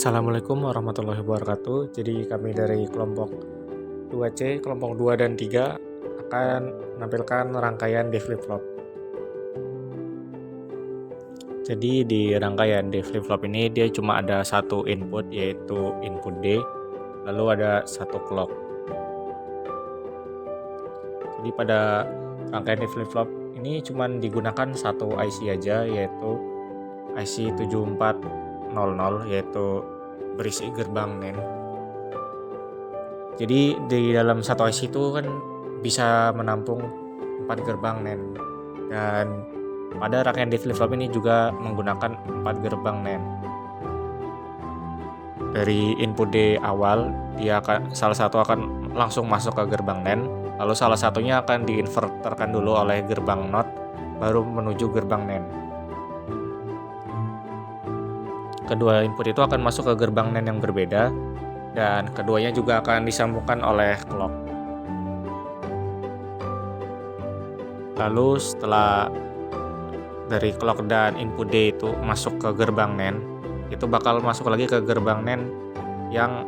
Assalamualaikum warahmatullahi wabarakatuh. Jadi kami dari kelompok 2C, kelompok 2 dan 3 akan menampilkan rangkaian D flip-flop. Jadi di rangkaian D flip-flop ini dia cuma ada satu input, yaitu input D, lalu ada satu clock. Jadi pada rangkaian D flip-flop ini cuma digunakan satu IC aja, yaitu IC 7400, yaitu berisi gerbang NAND. Jadi di dalam satu IC itu kan bisa menampung 4 gerbang NAND, dan pada rangkaian D flip-flop ini juga menggunakan 4 gerbang NAND. Dari input D awal, salah satu akan langsung masuk ke gerbang NAND, lalu salah satunya akan diinverterkan dulu oleh gerbang NOT, baru menuju gerbang NAND. Kedua input itu akan masuk ke gerbang NAND yang berbeda, dan keduanya juga akan disambungkan oleh clock. Lalu setelah dari clock dan input D itu masuk ke gerbang NAND, itu bakal masuk lagi ke gerbang NAND yang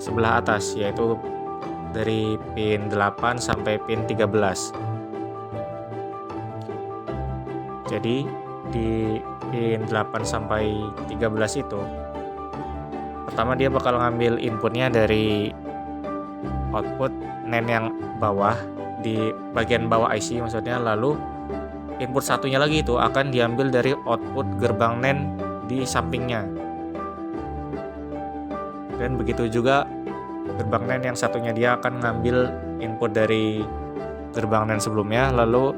sebelah atas, yaitu dari pin 8 sampai pin 13. Jadi di pin 8 sampai 13 itu pertama dia bakal ngambil inputnya dari output NAND yang bawah, di bagian bawah IC maksudnya, lalu input satunya lagi itu akan diambil dari output gerbang NAND di sampingnya. Dan begitu juga gerbang NAND yang satunya dia akan ngambil input dari gerbang NAND sebelumnya, lalu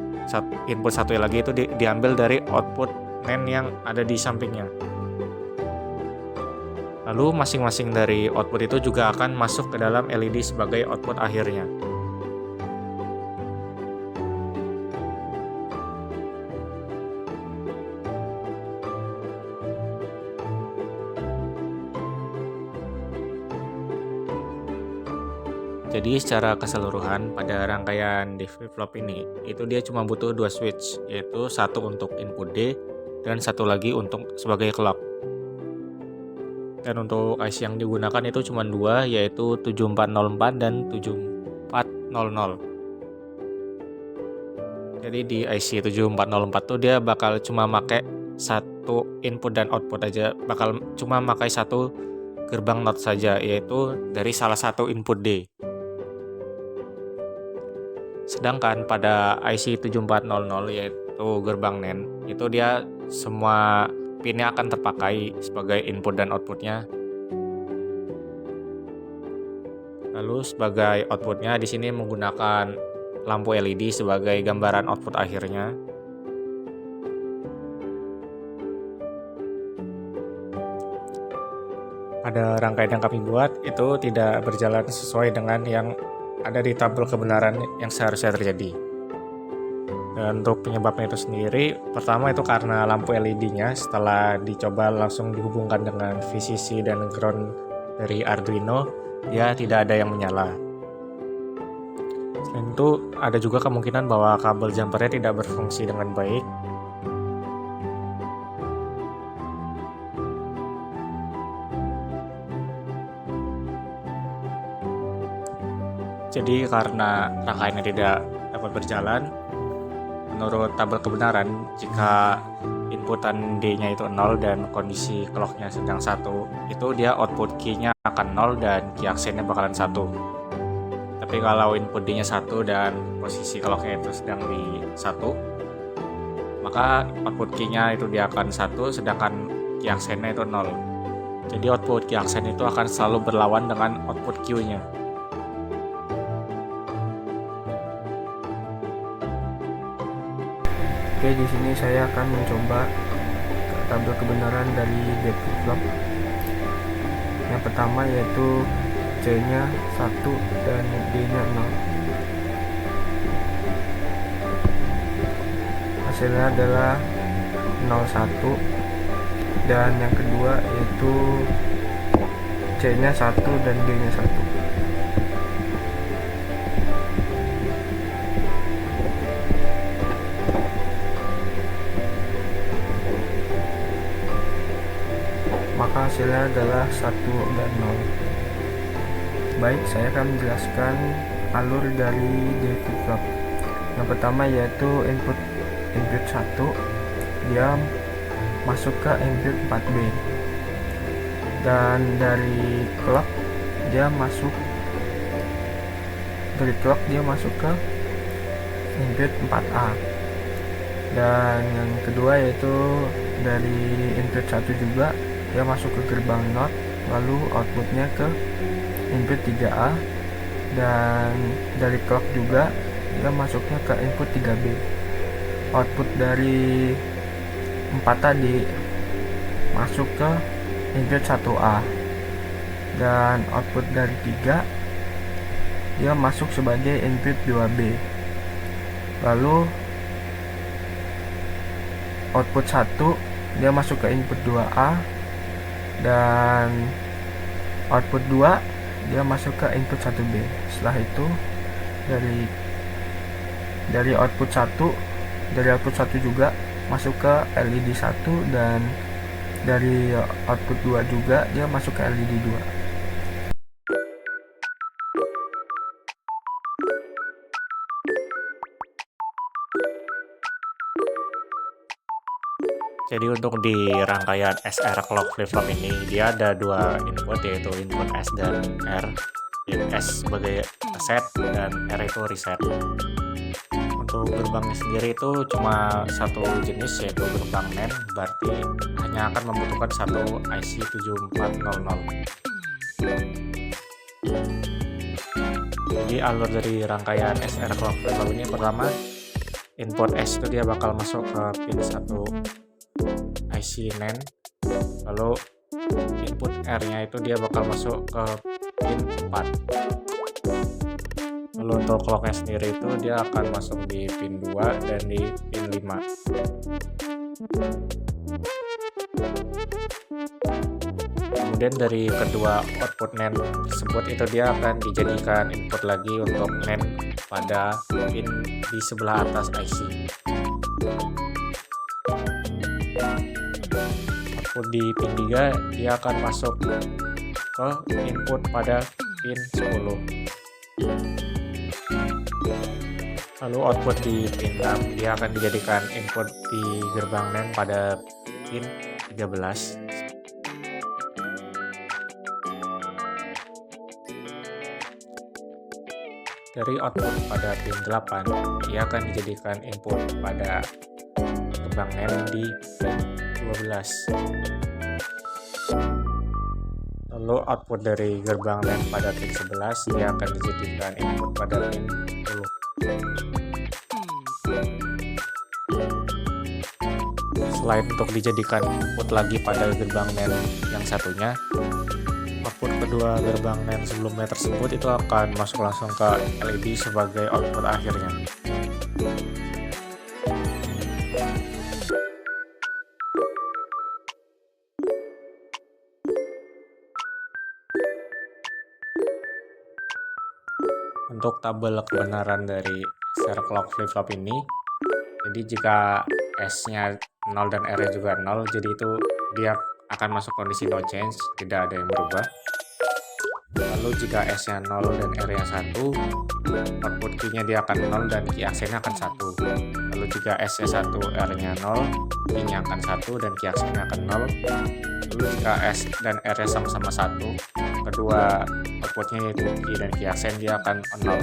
input satunya lagi itu diambil dari output NAND yang ada di sampingnya. Lalu masing-masing dari output itu juga akan masuk ke dalam LED sebagai output akhirnya. Jadi secara keseluruhan pada rangkaian D flip-flop ini, itu dia cuma butuh 2 switch, yaitu satu untuk input D dan satu lagi untuk sebagai clock. Dan untuk IC yang digunakan itu cuma 2, yaitu 7404 dan 7400. Jadi di IC 7404 tuh dia bakal cuma pakai satu input dan output aja, bakal cuma pakai satu gerbang NOT saja, yaitu dari salah satu input D. Sedangkan pada IC 7400, yaitu gerbang NAND, itu dia semua pinnya akan terpakai sebagai input dan outputnya. Lalu sebagai outputnya di sini menggunakan lampu LED sebagai gambaran output akhirnya. Pada rangkaian yang kami buat itu tidak berjalan sesuai dengan yang ada di tabel kebenaran yang seharusnya terjadi. Dan untuk penyebabnya itu sendiri, pertama itu karena lampu LED-nya setelah dicoba langsung dihubungkan dengan VCC dan ground dari Arduino, dia tidak ada yang menyala. Selain itu, ada juga kemungkinan bahwa kabel jumpernya tidak berfungsi dengan baik. Jadi karena rangkaiannya tidak dapat berjalan, menurut tabel kebenaran, jika inputan D-nya itu 0 dan kondisi clock-nya sedang 1, itu dia output key-nya akan 0 dan key aksennya bakalan 1. Tapi kalau input D-nya 1 dan posisi clock-nya itu sedang di 1, maka output key-nya itu dia akan 1, sedangkan key aksennya itu 0. Jadi output key aksen itu akan selalu berlawan dengan output Q-nya. Oke, di sini saya akan mencoba tabel kebenaran dari D flip-flop. Yang pertama yaitu C-nya 1 dan D-nya 0. Hasilnya adalah 01. Dan yang kedua yaitu C-nya 1 dan D-nya 1. Maka hasilnya adalah 1 dan 0. Baik, saya akan menjelaskan alur dari D flip-flop. Yang pertama yaitu input 1, dia masuk ke input 4B, dan dari clock dia masuk ke input 4A. Dan yang kedua yaitu dari input 1 juga dia masuk ke gerbang NOT, lalu outputnya ke input 3A, dan dari clock juga dia masuknya ke input 3B. Output dari 4 tadi masuk ke input 1A, dan output dari 3 dia masuk sebagai input 2B. Lalu output 1 dia masuk ke input 2A, dan output 2 dia masuk ke input 1B. Setelah itu dari output 1 juga masuk ke LED 1, dan dari output 2 juga dia masuk ke LED 2. Jadi untuk di rangkaian SR clock flip-flop ini dia ada 2 input, yaitu input S dan R. S sebagai set dan R itu reset. Untuk gerbangnya sendiri itu cuma satu jenis, yaitu gerbang NAND, berarti hanya akan membutuhkan satu IC 7400. Jadi alur dari rangkaian SR clock flip-flop ini, pertama input S itu dia bakal masuk ke pin 1 IC NAND, lalu input R-nya itu dia bakal masuk ke pin 4. Lalu untuk clocknya sendiri itu dia akan masuk di pin 2 dan di pin 5. Kemudian dari kedua output NAND tersebut itu dia akan dijadikan input lagi untuk NAND pada pin di sebelah atas IC. Output di pin 3 dia akan masuk ke input pada pin 10. Lalu output di pin 6 dia akan dijadikan input di gerbang NAND pada pin 13. Dari output pada pin 8 dia akan dijadikan input pada gerbang NAND di pin 12. Lalu output dari gerbang NAND pada pin 11 dia akan dijadikan input pada pin 10. Selain untuk dijadikan input lagi pada gerbang NAND yang satunya, output kedua gerbang NAND sebelumnya tersebut itu akan masuk langsung ke LED sebagai output akhirnya. Untuk tabel kebenaran dari SR clock flip-flop ini, jadi jika S-nya 0 dan R-nya juga 0, jadi itu dia akan masuk kondisi no change, tidak ada yang berubah. Lalu jika S-nya 0 dan R-nya 1, output key-nya dia akan 0 dan key aksennya akan 1. Lalu jika S-nya 1, R-nya 0, key-nya akan 1 dan key aksennya akan 0. Lalu jika S dan R-nya sama-sama 1, kedua outputnya yaitu key dan key aksen dia akan 0.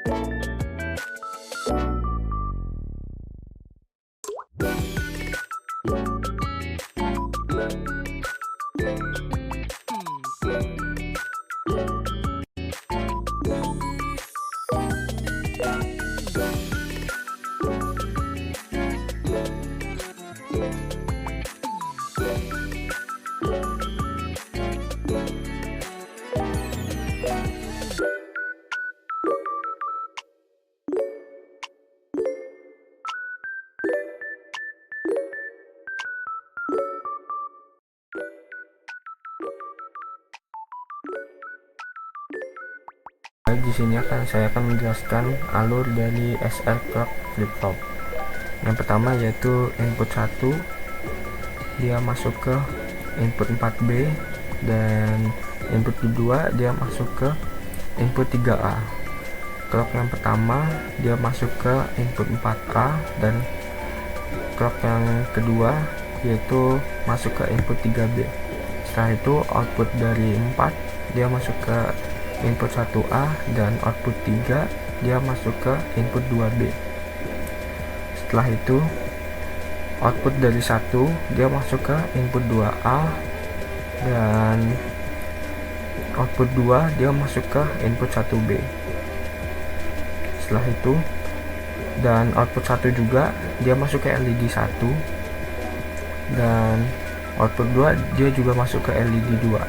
Baik, di sini saya akan menjelaskan alur dari SR clock flip flop. Yang pertama yaitu input 1, dia masuk ke input 4B, dan input kedua dia masuk ke input 3A. Clock yang pertama dia masuk ke input 4A, dan clock yang kedua yaitu masuk ke input 3B. Setelah itu output dari 4 dia masuk ke input 1A, dan output 3 dia masuk ke input 2B. Setelah itu output dari 1 dia masuk ke input 2A, dan output 2 dia masuk ke input 1B. Setelah itu, dan output 1 juga dia masuk ke LED 1, dan output 2 dia juga masuk ke LED 2.